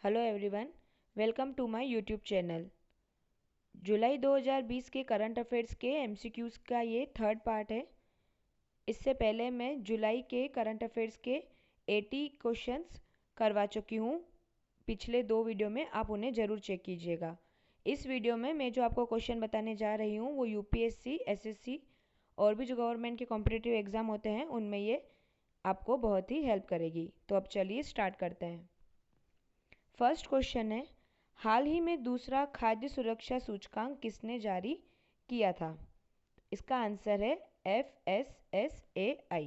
Hello everyone, welcome to my YouTube channel. जुलाई 2020 के current affairs के एमसीक्यूज़ का ये थर्ड पार्ट है। इससे पहले मैं जुलाई के करंट अफेयर्स के 80 क्वेश्चंस करवा चुकी हूँ। पिछले 2 वीडियो में आप उन्हें ज़रूर चेक कीजिएगा। इस वीडियो में मैं जो आपको क्वेश्चन बताने जा रही हूँ वो यूपीएससी, एसएससी और भी जो गवर्नमेंट के कॉम्पिटिटिव एग्ज़ाम होते हैं उनमें ये आपको बहुत ही हेल्प करेगी। तो अब चलिए स्टार्ट करते हैं। फर्स्ट क्वेश्चन है, हाल ही में दूसरा खाद्य सुरक्षा सूचकांक किसने जारी किया था? इसका आंसर है FSSAI।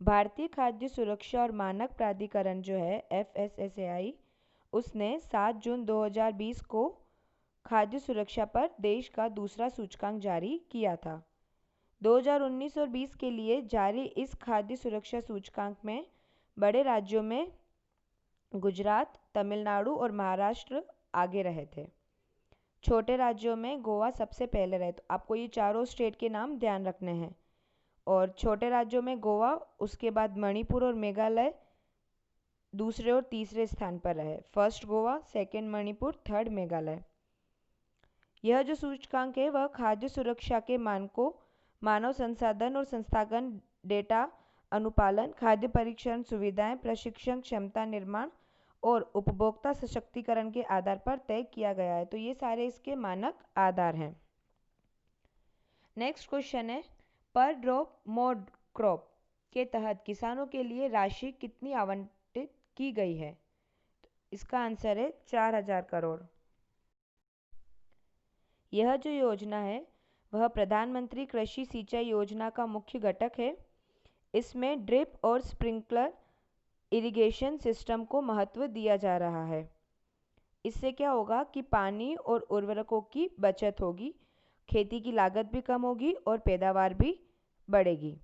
भारतीय खाद्य सुरक्षा और मानक प्राधिकरण जो है FSSAI, उसने 7 जून 2020 को खाद्य सुरक्षा पर देश का दूसरा सूचकांक जारी किया था। 2019 और 20 के लिए जारी इस खाद्य सुरक्षा सूचकांक में बड़े राज्यों में गुजरात, तमिलनाडु और महाराष्ट्र आगे रहे थे। छोटे राज्यों में गोवा सबसे पहले रहे। तो आपको ये चारों स्टेट के नाम ध्यान रखने हैं। और छोटे राज्यों में गोवा, उसके बाद मणिपुर और मेघालय दूसरे और तीसरे स्थान पर रहे। First Goa, second Manipur, third Meghalaya. यह जो सूचकांक है वह खाद्य सुरक्षा के मानकों, मानव संसाधन और संस्थागत डेटा अनुपालन, खाद्य परीक्षण सुविधाएं, प्रशिक्षण, क्षमता निर्माण और उपभोक्ता सशक्तिकरण के आधार पर तय किया गया है। तो ये सारे इसके मानक आधार हैं। नेक्स्ट क्वेश्चन है, पर ड्रॉप मोर क्रॉप के तहत किसानों के लिए राशि कितनी आवंटित की गई है? तो इसका आंसर है 4000 करोड़। यह जो योजना है वह प्रधानमंत्री कृषि सिंचाई योजना का मुख्य घटक है। इसमें ड्रिप और स्प्रिंकलर इरिगेशन सिस्टम को महत्व दिया जा रहा है। इससे क्या होगा कि पानी और उर्वरकों की बचत होगी, खेती की लागत भी कम होगी और पैदावार भी बढ़ेगी।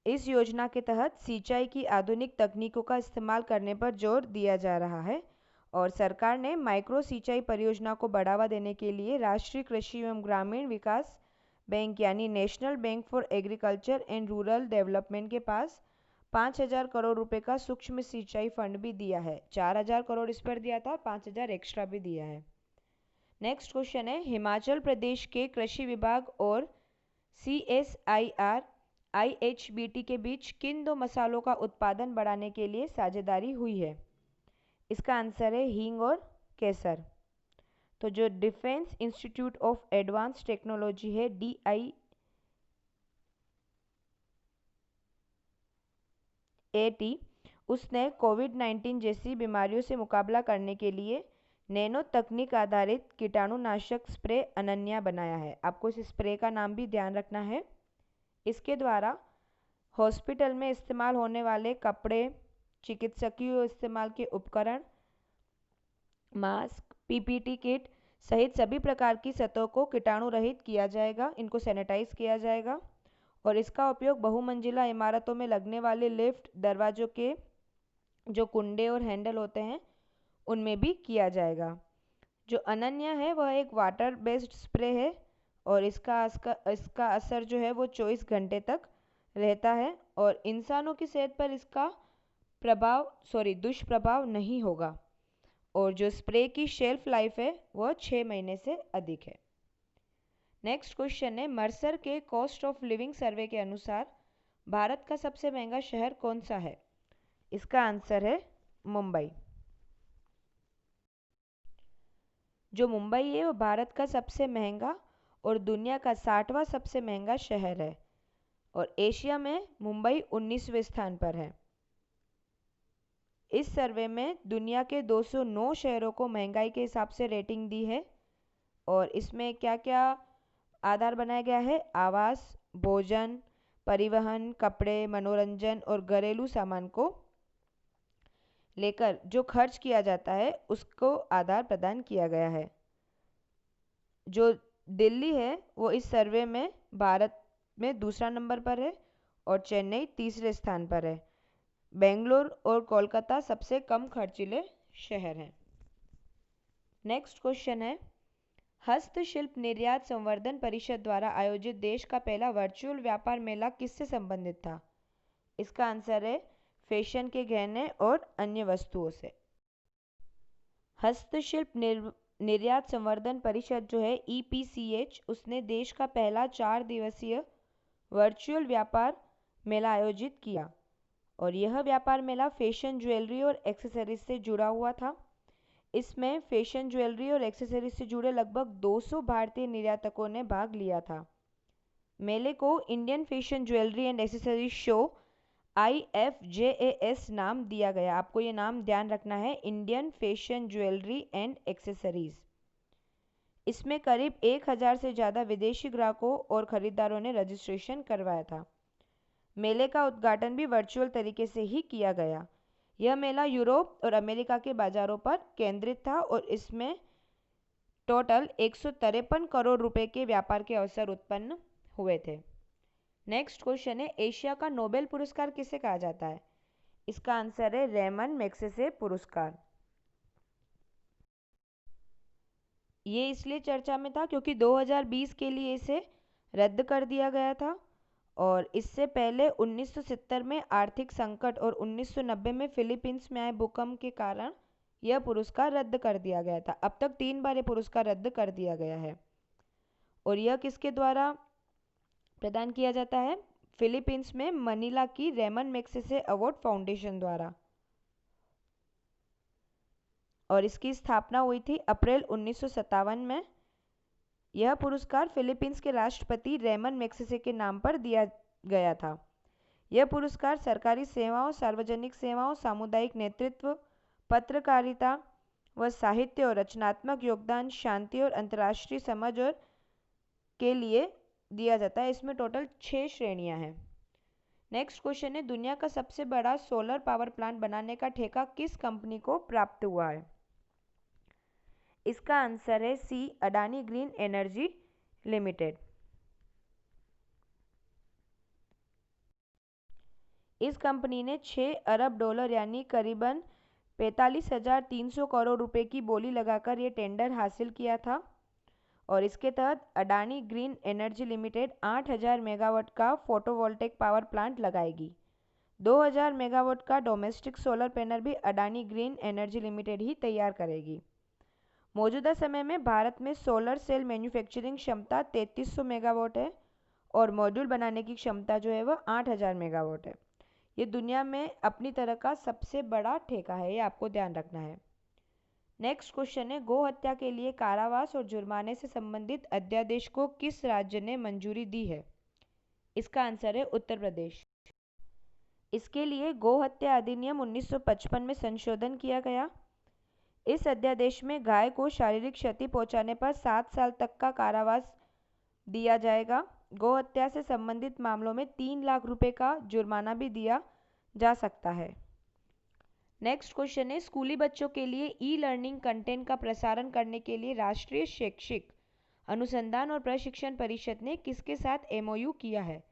इस योजना के तहत सिंचाई की आधुनिक तकनीकों का इस्तेमाल करने पर जोर दिया जा रहा है और सरकार ने माइक्रो सिंचाई परियोजना को बढ़ावा देने के लिए राष्ट्रीय कृषि एवं ग्रामीण विकास बैंक यानी national bank for agriculture and rural development के पास 5000 करोड़ रुपए का सूक्ष्म सिंचाई फंड भी दिया है। 4000 करोड़ इस पर दिया था और 5000 एक्स्ट्रा भी दिया है। नेक्स्ट क्वेश्चन है, हिमाचल प्रदेश के कृषि विभाग और CSIR IHBT के बीच किन दो मसालों का उत्पादन बढ़ाने के लिए साझेदारी हुई है? इसका आंसर है हींग और केसर। तो जो defence institute of advance technology है DIAT, उसने कोविड-19 जैसी बीमारियों से मुकाबला करने के लिए नैनो तकनीक आधारित कीटाणुनाशक स्प्रे अनन्या बनाया है। आपको इस स्प्रे का नाम भी ध्यान रखना है। इसके द्वारा हॉस्पिटल में इस्तेमाल होने वाले कपड़े, चिकित्सकीय इस्तेमाल के उपकरण, मास्क, PPT किट सहित सभी प्रकार की सतहों को कीटाणु रहित किया जाएगा, इनको सैनिटाइज किया जाएगा और इसका उपयोग बहुमंजिला इमारतों में लगने वाले लिफ्ट, दरवाजों के जो कुंडे और हैंडल होते हैं उनमें भी किया जाएगा। जो अनन्या है वह एक वाटर बेस्ड स्प्रे है और इसका असर जो है वो 24 घंटे तक रहता है और इंसानों की सेहत पर इसका दुष्प्रभाव नहीं होगा और जो स्प्रे की शेल्फ लाइफ है वह 6 महीने से अधिक है। नेक्स्ट क्वेश्चन है, मर्सर के कॉस्ट ऑफ लिविंग सर्वे के अनुसार भारत का सबसे महंगा शहर कौन सा है? इसका आंसर है मुंबई। जो मुंबई है वो भारत का सबसे महंगा और दुनिया का 60वां सबसे महंगा शहर है और एशिया में मुंबई 19वें स्थान पर है। इस सर्वे में दुनिया के 209 शहरों को महंगाई के हिसाब से रेटिंग दी है और इसमें क्या क्या आधार बनाया गया है? आवास, भोजन, परिवहन, कपड़े, मनोरंजन और घरेलू सामान को लेकर जो खर्च किया जाता है उसको आधार प्रदान किया गया है। जो दिल्ली है वो इस सर्वे में भारत में दूसरा नंबर पर है और चेन्नई तीसरे स्थान पर है। बेंगलोर और कोलकाता सबसे कम खर्चीले शहर हैं। नेक्स्ट क्वेश्चन है, हस्तशिल्प निर्यात संवर्धन परिषद द्वारा आयोजित देश का पहला वर्चुअल व्यापार मेला किससे संबंधित था? इसका आंसर है फैशन के गहने और अन्य वस्तुओं से। हस्तशिल्प निर्यात संवर्धन परिषद जो है EPCH, उसने देश का पहला 4 दिवसीय वर्चुअल व्यापार मेला आयोजित किया और यह व्यापार मेला फैशन ज्वेलरी और एक्सेसरीज से जुड़ा हुआ था। इसमें फैशन ज्वेलरी और एक्सेसरीज से जुड़े लगभग 200 भारतीय निर्यातकों ने भाग लिया था। मेले को Indian fashion jewellery and accessories show IFJAS नाम दिया गया। आपको ये नाम ध्यान रखना है, Indian fashion jewellery and accessories. इसमें करीब 1000 से ज़्यादा विदेशी ग्राहकों और खरीदारों ने रजिस्ट्रेशन करवाया था। मेले का उद्घाटन भी वर्चुअल तरीके से ही किया गया। यह मेला यूरोप और अमेरिका के बाजारों पर केंद्रित था और इसमें टोटल 153 करोड़ रुपए के व्यापार के अवसर उत्पन्न हुए थे। नेक्स्ट क्वेश्चन है, एशिया का नोबेल पुरस्कार किसे कहा जाता है? इसका आंसर है रेमन मैग्सेसे पुरस्कार। ये इसलिए चर्चा में था क्योंकि 2020 के लिए इसे रद्द कर दिया गया था और इससे पहले 1970 में आर्थिक संकट और 1990 में फिलीपींस में आए भूकंप के कारण यह पुरस्कार रद्द कर दिया गया था। अब तक 3 बार यह पुरस्कार रद्द कर दिया गया है और यह किसके द्वारा प्रदान किया जाता है? फिलीपींस में मनीला की रेमन मैग्सेसे अवार्ड फाउंडेशन द्वारा और इसकी स्थापना हुई थी अप्रैल 1957 में। यह पुरस्कार फिलीपींस के राष्ट्रपति रेमन मैग्सेसे के नाम पर दिया गया था। यह पुरस्कार सरकारी सेवाओं, सार्वजनिक सेवाओं, सामुदायिक नेतृत्व, पत्रकारिता व साहित्य और रचनात्मक योगदान, शांति और अंतर्राष्ट्रीय समझ और के लिए दिया जाता है। इसमें टोटल 6 श्रेणियां हैं। नेक्स्ट क्वेश्चन है, दुनिया का सबसे बड़ा सोलर पावर प्लांट बनाने का ठेका किस कंपनी को प्राप्त हुआ है? इसका आंसर है सी, अडानी ग्रीन एनर्जी लिमिटेड। इस कंपनी ने 6 अरब डॉलर यानी करीबन 45,300 करोड़ रुपए की बोली लगाकर ये टेंडर हासिल किया था और इसके तहत Adani green energy limited 8000 megawatt का फोटोवोल्टेक पावर प्लांट लगाएगी। 2000 मेगावाट का डोमेस्टिक सोलर पैनल भी अडानी ग्रीन एनर्जी लिमिटेड ही तैयार करेगी। मौजूदा समय में भारत में सोलर सेल मैन्युफैक्चरिंग क्षमता 3300 मेगावाट है और मॉड्यूल बनाने की क्षमता जो है वह 8000 मेगावाट है। ये दुनिया में अपनी तरह का सबसे बड़ा ठेका है, ये आपको ध्यान रखना है। नेक्स्ट क्वेश्चन है, गौ हत्या के लिए कारावास और जुर्माने से संबंधित अध्यादेश को किस राज्य ने मंजूरी दी है? इसका आंसर है उत्तर प्रदेश। इसके लिए गौ हत्या अधिनियम 1955 में संशोधन किया गया। इस अध्यादेश में गाय को शारीरिक क्षति पहुंचाने पर 7 साल तक का कारावास दिया जाएगा। गौ हत्या से संबंधित मामलों में 3 लाख रुपए का जुर्माना भी दिया जा सकता है। नेक्स्ट क्वेश्चन है, स्कूली बच्चों के लिए ई-लर्निंग कंटेंट का प्रसारण करने के लिए राष्ट्रीय शैक्षिक अनुसंधान और प्रशिक्षण परिषद ने किसके साथ MOU किया है?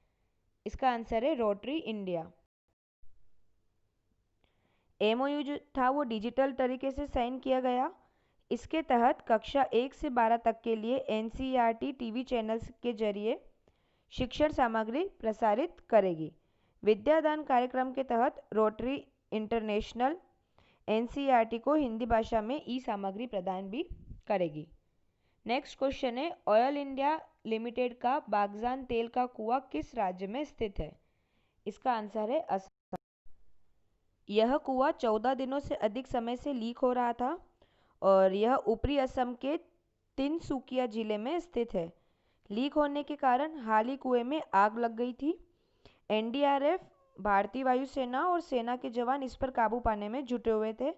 इसका आंसर है रोटरी इंडिया। MOU जो था वो डिजिटल तरीके से साइन किया गया। इसके तहत कक्षा 1 से 12 तक के लिए NCERT टीवी चैनल्स के जरिए शिक्षण सामग्री प्रसारित करेगी। विद्यादान कार्यक्रम के तहत रोटरी इंटरनेशनल NCERT को हिंदी भाषा में ई सामग्री प्रदान भी करेगी। नेक्स्ट क्वेश्चन है, ऑयल इंडिया लिमिटेड का बागजान तेल का कुआं किस राज्य में स्थित है? इसका आंसर है असम। यह कुआं 14 दिनों से अधिक समय से लीक हो रहा था और यह ऊपरी असम के तिनसुकिया जिले में स्थित है। लीक होने के कारण हाल ही कुएं में आग लग गई थी। NDRF, भारतीय वायुसेना और सेना के जवान इस पर काबू पाने में जुटे हुए थे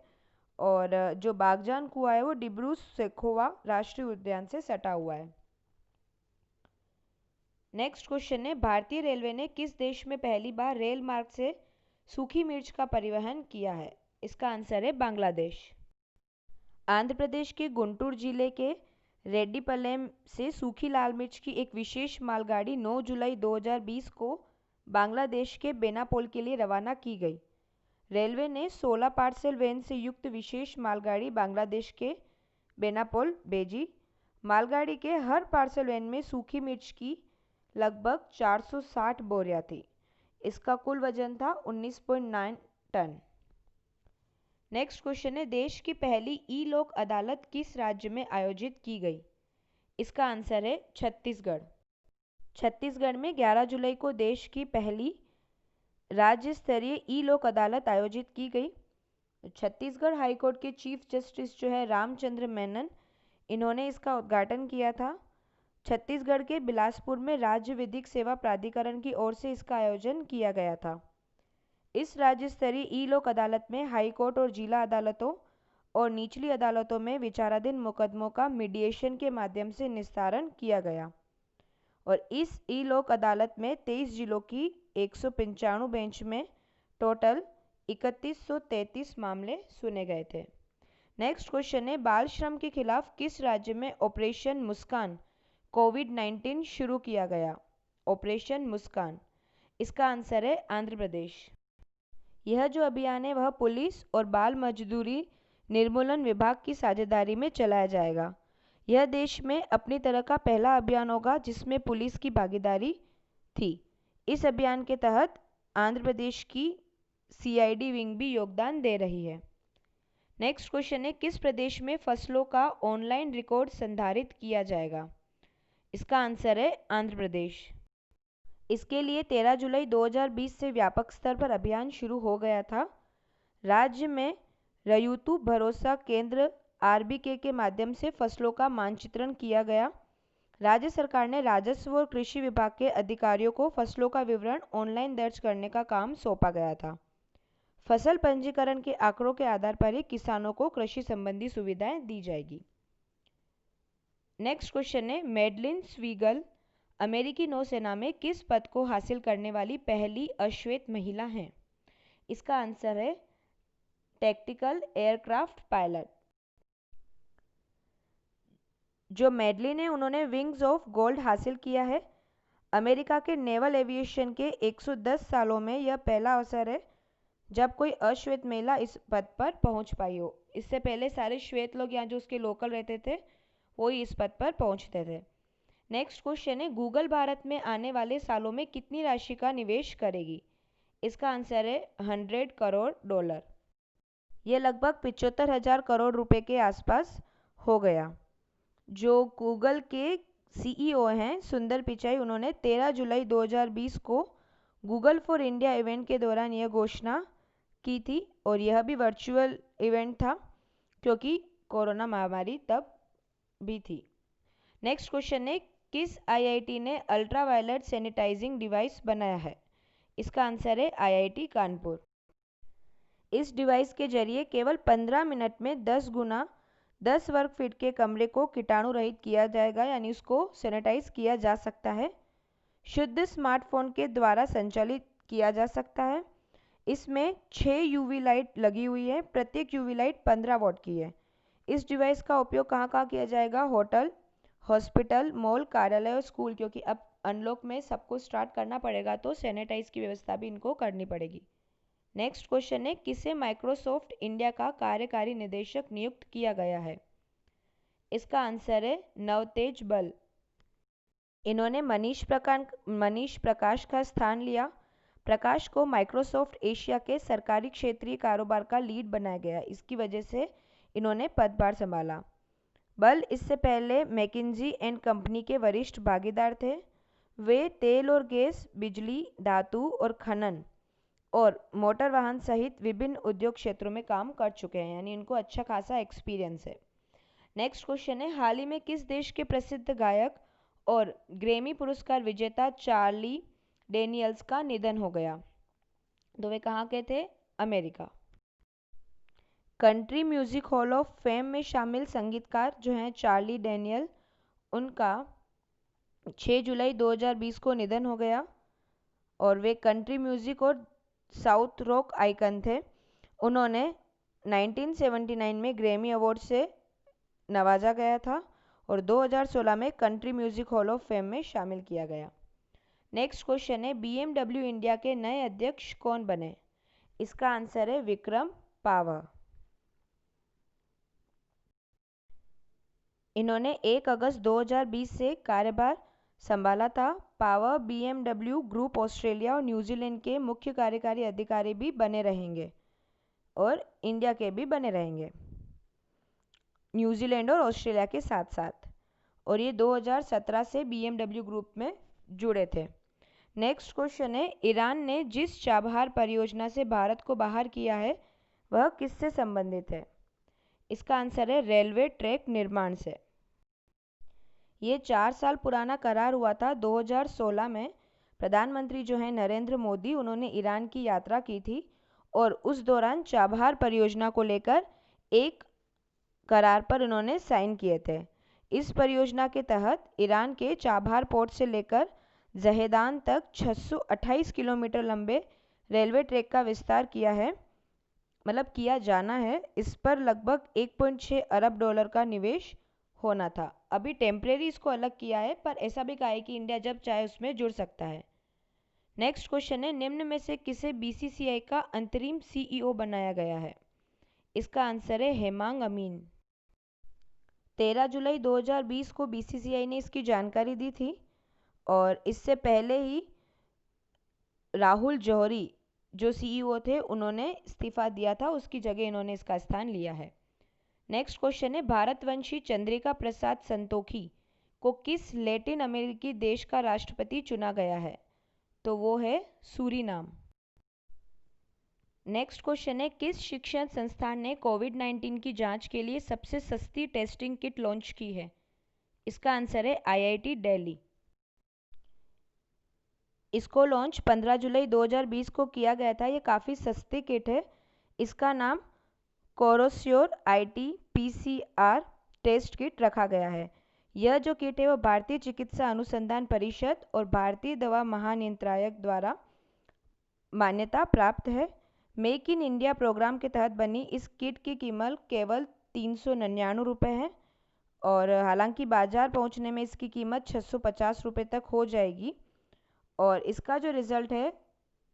और जो बागजान कुआं है वो डिब्रू सैखोवा राष्ट्रीय उद्यान से सटा हुआ है। नेक्स्ट क्वेश्चन है, भारतीय रेलवे ने किस देश में पहली बार रेल मार्ग से सूखी मिर्च का परिवहन किया है? इसका आंसर है बांग्लादेश। आंध्र प्रदेश के गुंटूर जिले के रेड्डीपलेम से सूखी लाल मिर्च की एक विशेष मालगाड़ी 9 जुलाई 2020 को बांग्लादेश के बेनापोल के लिए रवाना की गई। रेलवे ने 16 पार्सल वैन से युक्त विशेष मालगाड़ी बांग्लादेश के बेनापोल भेजी। मालगाड़ी के हर पार्सल वैन में सूखी मिर्च की लगभग 460 बोरियां थी। इसका कुल वजन था 19.9 टन। नेक्स्ट क्वेश्चन है, देश की पहली ई लोक अदालत किस राज्य में आयोजित की गई? इसका आंसर है छत्तीसगढ़। छत्तीसगढ़ में 11 जुलाई को देश की पहली राज्य स्तरीय ई लोक अदालत आयोजित की गई। छत्तीसगढ़ हाईकोर्ट के चीफ जस्टिस जो है रामचंद्र मेनन, इन्होंने इसका उद्घाटन किया था। छत्तीसगढ़ के बिलासपुर में राज्य विधिक सेवा प्राधिकरण की ओर से इसका आयोजन किया गया था। इस राज्य स्तरीय ई लोक अदालत में हाईकोर्ट और जिला अदालतों और निचली अदालतों में विचाराधीन मुकदमों का मीडिएशन के माध्यम से निस्तारण किया गया। और इस ई लोक अदालत में 23 जिलों की 195 बेंच में टोटल 3133 मामले सुने गए थे। नेक्स्ट क्वेश्चन है, बाल श्रम के खिलाफ किस राज्य में ऑपरेशन मुस्कान कोविड-19 शुरू किया गया? ऑपरेशन मुस्कान, इसका आंसर है आंध्र प्रदेश। यह जो अभियान है वह पुलिस और बाल मजदूरी निर्मूलन विभाग की साझेदारी में चलाया जाएगा। यह देश में अपनी तरह का पहला अभियान होगा जिसमें पुलिस की भागीदारी थी। इस अभियान के तहत आंध्र प्रदेश की सीआईडी विंग भी योगदान दे रही है। नेक्स्ट क्वेश्चन है, किस प्रदेश में फसलों का ऑनलाइन रिकॉर्ड संधारित किया जाएगा? इसका आंसर है आंध्र प्रदेश। इसके लिए 13 जुलाई 2020 से व्यापक स्तर पर अभियान शुरू हो गया था। राज्य में रयुतु भरोसा केंद्र आरबीके के माध्यम से फसलों का मानचित्रण किया गया। राज्य सरकार ने राजस्व और कृषि विभाग के अधिकारियों को फसलों का विवरण ऑनलाइन दर्ज करने का काम सौंपा गया था। फसल पंजीकरण के आंकड़ों के आधार पर ही किसानों को कृषि संबंधी सुविधाएं दी जाएगी। नेक्स्ट क्वेश्चन है, मैडलिन स्वीगल अमेरिकी नौसेना में किस पद को हासिल करने वाली पहली अश्वेत महिला हैं? इसका आंसर है टैक्टिकल एयरक्राफ्ट पायलट। जो मैडलिन है उन्होंने विंग्स ऑफ गोल्ड हासिल किया है। अमेरिका के नेवल एविएशन के 110 सालों में यह पहला अवसर है जब कोई अश्वेत महिला इस पद पर पहुंच पाई हो। इससे पहले सारे श्वेत लोग यहाँ जो उसके लोकल रहते थे वो ही इस पद पर पहुंचते थे। नेक्स्ट क्वेश्चन है, गूगल भारत में आने वाले सालों में कितनी राशि का निवेश करेगी? इसका आंसर है $100 करोड़। यह लगभग 75,000 करोड़ रुपए के आसपास हो गया। जो गूगल के सीईओ हैं सुंदर पिचाई, उन्होंने 13 जुलाई 2020 को गूगल फॉर इंडिया इवेंट के दौरान यह घोषणा की थी और यह भी वर्चुअल इवेंट था क्योंकि कोरोना महामारी तब भी थी। नेक्स्ट क्वेश्चन है, किस आईआईटी ने अल्ट्रावायलेट सैनिटाइजिंग डिवाइस बनाया है? इसका आंसर है आईआईटी कानपुर। इस डिवाइस के जरिए केवल 15 मिनट में 10 गुना 10 वर्ग फीट के कमरे को कीटाणु रहित किया जाएगा, यानी उसको सैनिटाइज किया जा सकता है। शुद्ध स्मार्टफोन के द्वारा संचालित किया जा सकता है। इसमें 6 यूवी लाइट लगी हुई है, प्रत्येक यूवी लाइट 15 वॉट की है। इस डिवाइस का उपयोग कहाँ कहाँ किया जाएगा? होटल, हॉस्पिटल, मॉल, कार्यालय और स्कूल, क्योंकि अब अनलॉक में सबको स्टार्ट करना पड़ेगा तो सैनिटाइज की व्यवस्था भी इनको करनी पड़ेगी। नेक्स्ट क्वेश्चन है, किसे माइक्रोसॉफ्ट इंडिया का कार्यकारी निदेशक नियुक्त किया गया है? इसका आंसर है नवतेज बल। इन्होंने मनीष प्रकाश का स्थान लिया। प्रकाश को माइक्रोसॉफ्ट एशिया के सरकारी क्षेत्रीय कारोबार का लीड बनाया गया। इसकी वजह से इन्होंने पदभार संभाला। बल इससे पहले मैकिन्जी एंड कंपनी के वरिष्ठ भागीदार थे। वे तेल और गैस, बिजली, धातु और खनन और मोटर वाहन सहित विभिन्न उद्योग क्षेत्रों में काम कर चुके हैं, यानी इनको अच्छा खासा एक्सपीरियंस है। नेक्स्ट क्वेश्चन है, हाल ही में किस देश के प्रसिद्ध गायक और ग्रैमी पुरस्कार विजेता चार्ली डेनियल्स का निधन हो गया? तो वे कहाँ के थे? America. Country music hall of fame में शामिल संगीतकार जो हैं चार्ली डेनियल, उनका 6 जुलाई 2020 को निधन हो गया और वे कंट्री म्यूजिक और साउथ रॉक आइकन थे। उन्होंने 1979 में ग्रैमी अवार्ड से नवाजा गया था और 2016 में country music hall of fame में शामिल किया गया। नेक्स्ट क्वेश्चन है, BMW इंडिया के नए अध्यक्ष कौन बने? इसका आंसर है विक्रम पावर। इन्होंने 1 अगस्त 2020 से कार्यभार संभाला था। पावर BMW ग्रुप ऑस्ट्रेलिया और न्यूजीलैंड के मुख्य कार्यकारी अधिकारी भी बने रहेंगे और इंडिया के भी बने रहेंगे, न्यूजीलैंड और ऑस्ट्रेलिया के साथ साथ। और ये 2017 से BMW ग्रुप में जुड़े थे। नेक्स्ट क्वेश्चन है, ईरान ने जिस चाबहार परियोजना से भारत को बाहर किया है वह किससे संबंधित है? इसका आंसर है रेलवे ट्रैक निर्माण से। ये 4 साल पुराना करार हुआ था। 2016 में प्रधानमंत्री जो है नरेंद्र मोदी, उन्होंने ईरान की यात्रा की थी और उस दौरान चाबहार परियोजना को लेकर एक करार पर उन्होंने साइन किए थे। इस परियोजना के तहत ईरान के चाबहार पोर्ट से लेकर जहेदान तक 628 किलोमीटर लंबे रेलवे ट्रैक का विस्तार किया जाना है। इस पर लगभग 1.6 अरब डॉलर का निवेश होना था। अभी टेम्परेरी इसको अलग किया है, पर ऐसा भी कहा है कि इंडिया जब चाहे उसमें जुड़ सकता है। नेक्स्ट क्वेश्चन है, निम्न में से किसे BCCI का अंतरिम CEO बनाया गया है? इसका आंसर है हेमांग अमीन। 13 जुलाई 2020 को BCCI ने इसकी जानकारी दी थी और इससे पहले ही राहुल जौहरी जो CEO थे उन्होंने इस्तीफा दिया था, उसकी जगह इन्होंने इसका स्थान लिया है। नेक्स्ट क्वेश्चन है, भारतवंशी चंद्रिका प्रसाद संतोखी को किस लैटिन अमेरिकी देश का राष्ट्रपति चुना गया है? तो वो है सूरीनाम। नेक्स्ट क्वेश्चन है, किस शिक्षण संस्थान ने कोविड-19 की जांच के लिए सबसे सस्ती टेस्टिंग किट लॉन्च की है? इसका आंसर है IIT दिल्ली। इसको लॉन्च 15 जुलाई 2020 को किया गया था। ये काफ़ी सस्ती किट है। इसका नाम कोरोस्योर IT-PCR टेस्ट किट रखा गया है। यह जो किट है वो भारतीय चिकित्सा अनुसंधान परिषद और भारतीय दवा महानियंत्रक द्वारा मान्यता प्राप्त है। मेक इन इंडिया प्रोग्राम के तहत बनी इस किट की कीमत केवल 399 रुपये है और हालांकि बाजार पहुंचने में इसकी कीमत 650 रुपये तक हो जाएगी। और इसका जो रिज़ल्ट है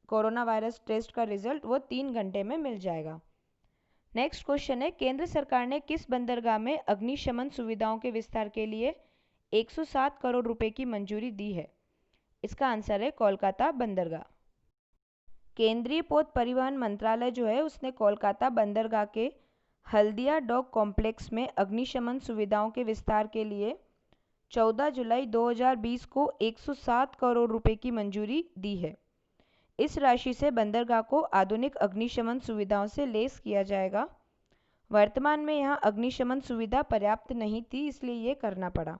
कोरोना वायरस टेस्ट का रिज़ल्ट वो 3 घंटे में मिल जाएगा। नेक्स्ट क्वेश्चन है, केंद्र सरकार ने किस बंदरगाह में अग्निशमन सुविधाओं के विस्तार के लिए 107 करोड़ रुपए की मंजूरी दी है? इसका आंसर है कोलकाता बंदरगाह। केंद्रीय पोत परिवहन मंत्रालय जो है उसने कोलकाता बंदरगाह के हल्दिया डॉक कॉम्प्लेक्स में अग्निशमन सुविधाओं के विस्तार के लिए 14 जुलाई 2020 को 107 करोड़ रुपए की मंजूरी दी है। इस राशि से बंदरगाह को आधुनिक अग्निशमन सुविधाओं से लैस किया जाएगा। वर्तमान में यहाँ अग्निशमन सुविधा पर्याप्त नहीं थी, इसलिए ये करना पड़ा।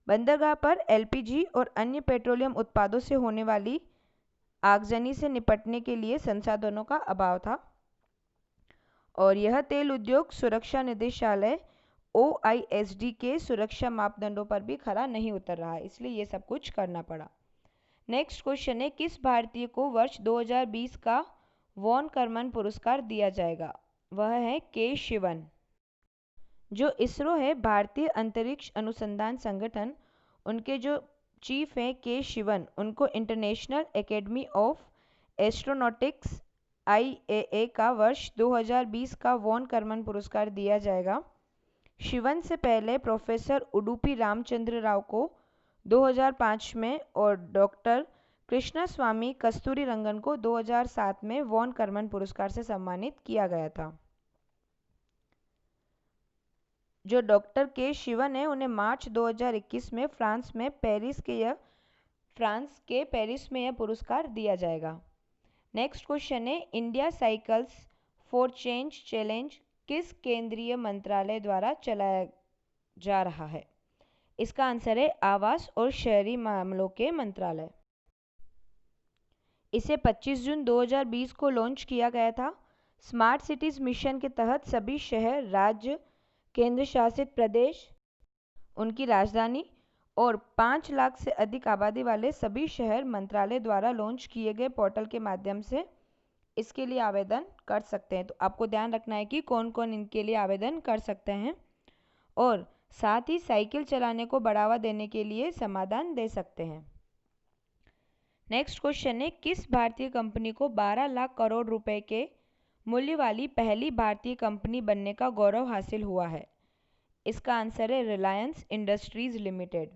बंदरगाह पर LPG और अन्य पेट्रोलियम उत्पादों से होने वाली आगजनी से निपटने के लिए संसाधनों का अभाव था और यह तेल उद्योग सुरक्षा निदेशालय OISD के सुरक्षा मापदंडों पर भी खरा नहीं उतर रहा है, इसलिए ये सब कुछ करना पड़ा। नेक्स्ट क्वेश्चन है, किस भारतीय को वर्ष 2020 का वॉन करमन पुरस्कार दिया जाएगा? वह है के शिवन। जो इसरो है भारतीय अंतरिक्ष अनुसंधान संगठन, उनके जो चीफ हैं के शिवन, उनको international academy of astronautics IAA का वर्ष 2020 का वॉन करमन पुरस्कार दिया जाएगा। शिवन से पहले प्रोफेसर उडुपी रामचंद्र राव को 2005 में और डॉक्टर कृष्णा स्वामी कस्तूरी रंगन को 2007 में वॉन करमन पुरस्कार से सम्मानित किया गया था। जो डॉक्टर के शिवन है उन्हें मार्च 2021 में फ्रांस के पेरिस में यह पुरस्कार दिया जाएगा। नेक्स्ट क्वेश्चन है, India cycles for change challenge किस केंद्रीय मंत्रालय द्वारा चलाया जा रहा है? इसका आंसर है आवास और शहरी मामलों के मंत्रालय। इसे 25 जून 2020 को लॉन्च किया गया था। स्मार्ट सिटीज मिशन के तहत सभी शहर, राज्य, केंद्र शासित प्रदेश, उनकी राजधानी और 5 लाख से अधिक आबादी वाले सभी शहर मंत्रालय द्वारा लॉन्च किए गए पोर्टल के माध्यम से इसके लिए आवेदन कर सकते हैं। तो आपको ध्यान रखना है कि कौन कौन इनके लिए आवेदन कर सकते हैं और साथ ही साइकिल चलाने को बढ़ावा देने के लिए समाधान दे सकते हैं। नेक्स्ट क्वेश्चन है, किस भारतीय कंपनी को 12 लाख करोड़ रुपए के मूल्य वाली पहली भारतीय कंपनी बनने का गौरव हासिल हुआ है? इसका आंसर है रिलायंस इंडस्ट्रीज लिमिटेड।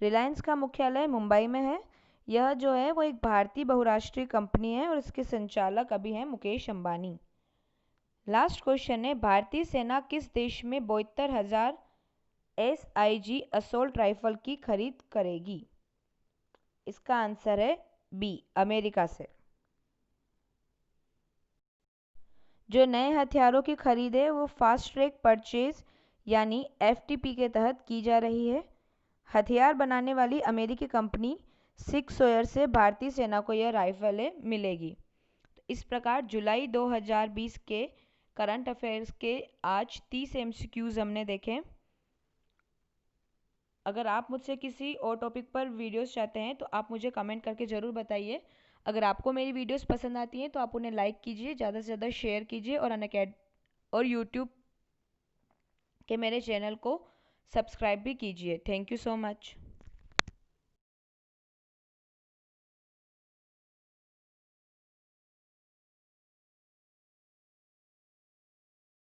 रिलायंस का मुख्यालय मुंबई में है। यह जो है वो एक भारतीय बहुराष्ट्रीय कंपनी है और इसके संचालक अभी हैं मुकेश अंबानी। लास्ट क्वेश्चन है, भारतीय सेना किस देश में 72,000 SIG असोल्ट राइफल की खरीद करेगी? इसका आंसर है बी, अमेरिका से। जो नए हथियारों की खरीद है वो फास्ट ट्रैक परचेज यानी FTP के तहत की जा रही है। हथियार बनाने वाली अमेरिकी कंपनी सिक्सोयर से भारतीय सेना को यह राइफलें मिलेगी। तो इस प्रकार जुलाई 2020 के करंट अफेयर्स के आज 30 MCQs हमने देखे। अगर आप मुझसे किसी और टॉपिक पर वीडियोस चाहते हैं तो आप मुझे कमेंट करके ज़रूर बताइए। अगर आपको मेरी वीडियोस पसंद आती हैं तो आप उन्हें लाइक कीजिए, ज़्यादा से ज़्यादा शेयर कीजिए और यूट्यूब के मेरे चैनल को सब्सक्राइब भी कीजिए। Thank you so much.